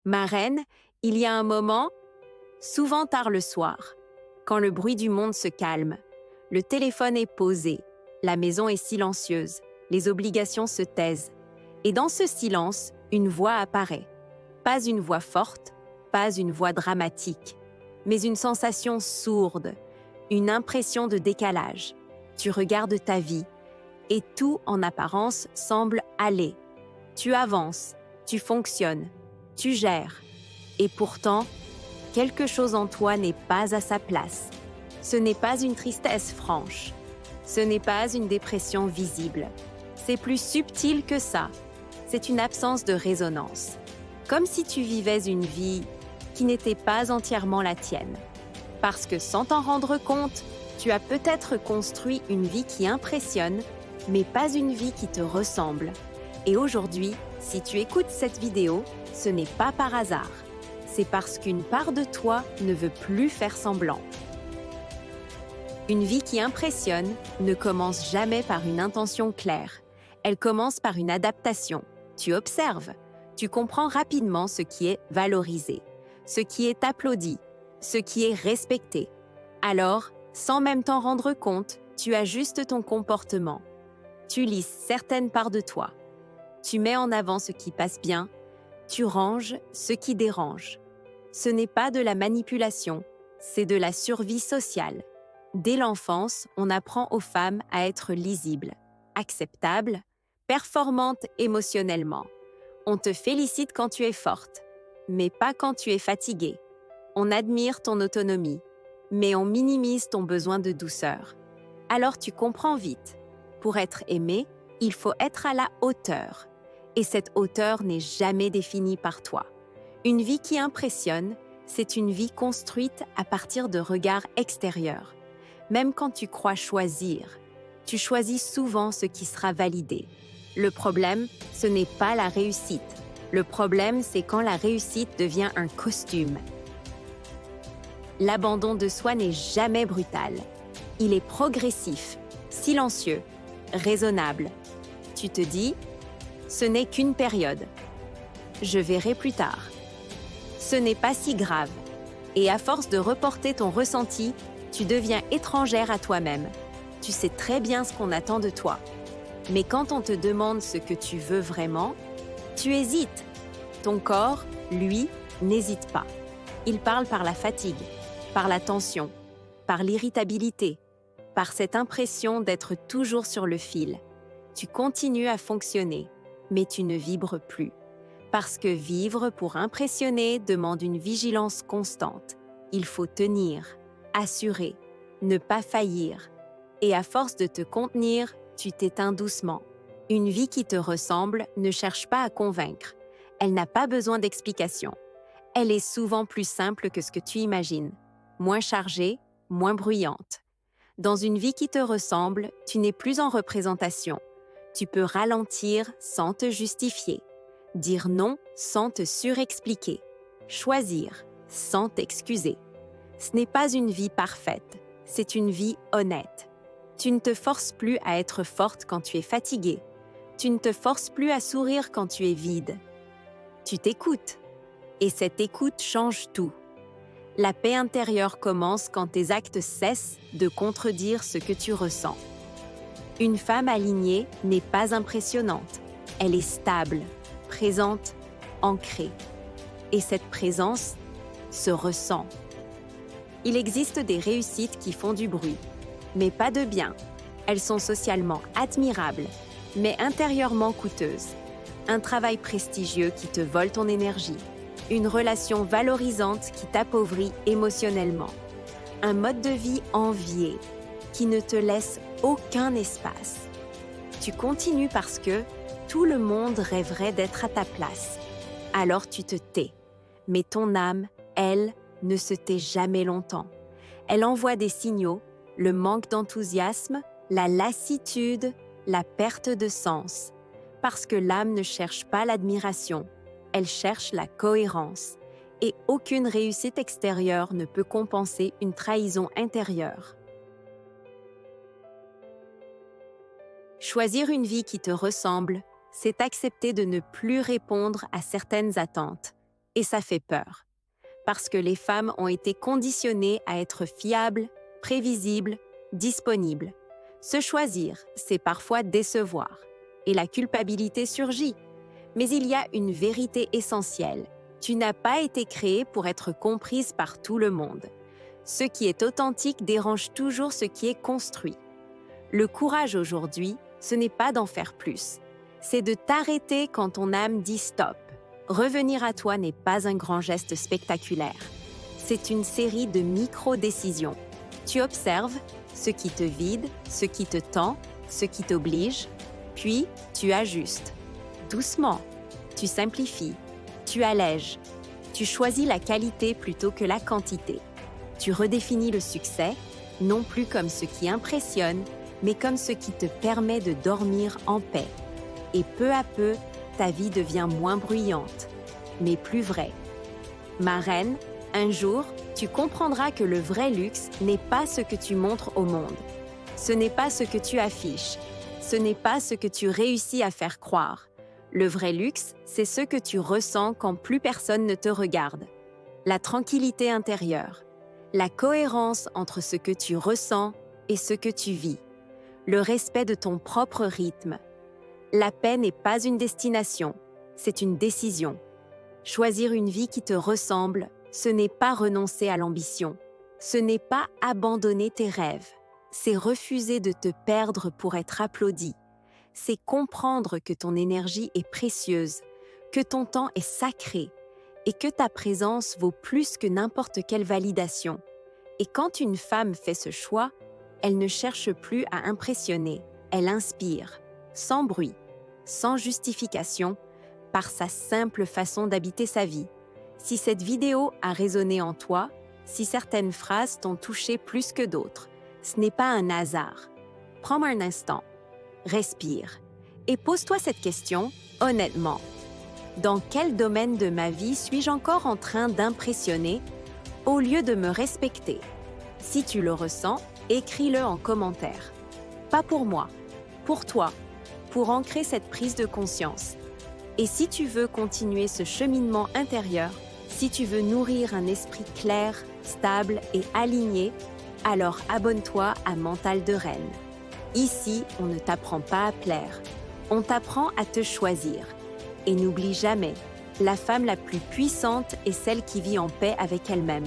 Ma reine, il y a un moment, souvent tard le soir, quand le bruit du monde se calme, le téléphone est posé, la maison est silencieuse, les obligations se taisent. Et dans ce silence, une voix apparaît. Pas une voix forte, pas une voix dramatique, mais une sensation sourde, une impression de décalage. Tu regardes ta vie et tout en apparence semble aller. Tu avances, tu fonctionnes, tu gères. Et pourtant, quelque chose en toi n'est pas à sa place. Ce n'est pas une tristesse franche. Ce n'est pas une dépression visible. C'est plus subtil que ça. C'est une absence de résonance. Comme si tu vivais une vie qui n'était pas entièrement la tienne. Parce que sans t'en rendre compte, tu as peut-être construit une vie qui impressionne, mais pas une vie qui te ressemble. Et aujourd'hui, si tu écoutes cette vidéo, ce n'est pas par hasard. C'est parce qu'une part de toi ne veut plus faire semblant. Une vie qui impressionne ne commence jamais par une intention claire. Elle commence par une adaptation. Tu observes. Tu comprends rapidement ce qui est valorisé, ce qui est applaudi, ce qui est respecté. Alors, sans même t'en rendre compte, tu ajustes ton comportement. Tu lisses certaines parts de toi. Tu mets en avant ce qui passe bien. Tu ranges ce qui dérange. Ce n'est pas de la manipulation, c'est de la survie sociale. Dès l'enfance, on apprend aux femmes à être lisibles, acceptables, performantes émotionnellement. On te félicite quand tu es forte, mais pas quand tu es fatiguée. On admire ton autonomie, mais on minimise ton besoin de douceur. Alors tu comprends vite. Pour être aimé, il faut être à la hauteur. Et cette hauteur n'est jamais définie par toi. Une vie qui impressionne, c'est une vie construite à partir de regards extérieurs. Même quand tu crois choisir, tu choisis souvent ce qui sera validé. Le problème, ce n'est pas la réussite. Le problème, c'est quand la réussite devient un costume. L'abandon de soi n'est jamais brutal. Il est progressif, silencieux, raisonnable. Tu te dis, ce n'est qu'une période. Je verrai plus tard. Ce n'est pas si grave. Et à force de reporter ton ressenti, tu deviens étrangère à toi-même. Tu sais très bien ce qu'on attend de toi. Mais quand on te demande ce que tu veux vraiment, tu hésites. Ton corps, lui, n'hésite pas. Il parle par la fatigue, par la tension, par l'irritabilité, par cette impression d'être toujours sur le fil. Tu continues à fonctionner, mais tu ne vibres plus. Parce que vivre pour impressionner demande une vigilance constante. Il faut tenir, assurer, ne pas faillir. Et à force de te contenir, tu t'éteins doucement. Une vie qui te ressemble ne cherche pas à convaincre. Elle n'a pas besoin d'explications. Elle est souvent plus simple que ce que tu imagines. Moins chargée, moins bruyante. Dans une vie qui te ressemble, tu n'es plus en représentation. Tu peux ralentir sans te justifier. Dire non sans te surexpliquer. Choisir sans t'excuser. Ce n'est pas une vie parfaite, c'est une vie honnête. Tu ne te forces plus à être forte quand tu es fatiguée. Tu ne te forces plus à sourire quand tu es vide. Tu t'écoutes. Et cette écoute change tout. La paix intérieure commence quand tes actes cessent de contredire ce que tu ressens. Une femme alignée n'est pas impressionnante. Elle est stable, présente, ancrée. Et cette présence se ressent. Il existe des réussites qui font du bruit, mais pas de bien. Elles sont socialement admirables, mais intérieurement coûteuses. Un travail prestigieux qui te vole ton énergie. Une relation valorisante qui t'appauvrit émotionnellement. Un mode de vie envié qui ne te laisse aucun espace. Tu continues parce que tout le monde rêverait d'être à ta place. Alors tu te tais. Mais ton âme, elle, ne se tait jamais longtemps. Elle envoie des signaux, le manque d'enthousiasme, la lassitude, la perte de sens. Parce que l'âme ne cherche pas l'admiration, elle cherche la cohérence. Et aucune réussite extérieure ne peut compenser une trahison intérieure. Choisir une vie qui te ressemble, c'est accepter de ne plus répondre à certaines attentes Et ça fait peur. Parce que les femmes ont été conditionnées à être fiables, prévisibles, disponibles. Se choisir, c'est parfois décevoir. Et la culpabilité surgit. Mais il y a une vérité essentielle. Tu n'as pas été créée pour être comprise par tout le monde. Ce qui est authentique dérange toujours ce qui est construit. Le courage aujourd'hui, ce n'est pas d'en faire plus. C'est de t'arrêter quand ton âme dit stop. Revenir à toi n'est pas un grand geste spectaculaire. C'est une série de micro-décisions. Tu observes ce qui te vide, ce qui te tend, ce qui t'oblige, puis tu ajustes. Doucement, tu simplifies, tu allèges, tu choisis la qualité plutôt que la quantité. Tu redéfinis le succès, non plus comme ce qui impressionne, mais comme ce qui te permet de dormir en paix. Et peu à peu, ta vie devient moins bruyante, mais plus vraie. Ma reine, un jour, tu comprendras que le vrai luxe n'est pas ce que tu montres au monde. Ce n'est pas ce que tu affiches. Ce n'est pas ce que tu réussis à faire croire. Le vrai luxe, c'est ce que tu ressens quand plus personne ne te regarde. La tranquillité intérieure, la cohérence entre ce que tu ressens et ce que tu vis, le respect de ton propre rythme. La paix n'est pas une destination, c'est une décision. Choisir une vie qui te ressemble, ce n'est pas renoncer à l'ambition. Ce n'est pas abandonner tes rêves. C'est refuser de te perdre pour être applaudi. C'est comprendre que ton énergie est précieuse, que ton temps est sacré et que ta présence vaut plus que n'importe quelle validation. Et quand une femme fait ce choix, elle ne cherche plus à impressionner, elle inspire, sans bruit, sans justification, par sa simple façon d'habiter sa vie. Si cette vidéo a résonné en toi, si certaines phrases t'ont touché plus que d'autres, ce n'est pas un hasard. Prends un instant, respire et pose-toi cette question honnêtement. Dans quel domaine de ma vie suis-je encore en train d'impressionner au lieu de me respecter? Si tu le ressens, écris-le en commentaire. Pas pour moi, pour toi, pour ancrer cette prise de conscience. Et si tu veux continuer ce cheminement intérieur, si tu veux nourrir un esprit clair, stable et aligné, alors abonne-toi à Mental de Reine. Ici, on ne t'apprend pas à plaire, on t'apprend à te choisir. Et n'oublie jamais, la femme la plus puissante est celle qui vit en paix avec elle-même.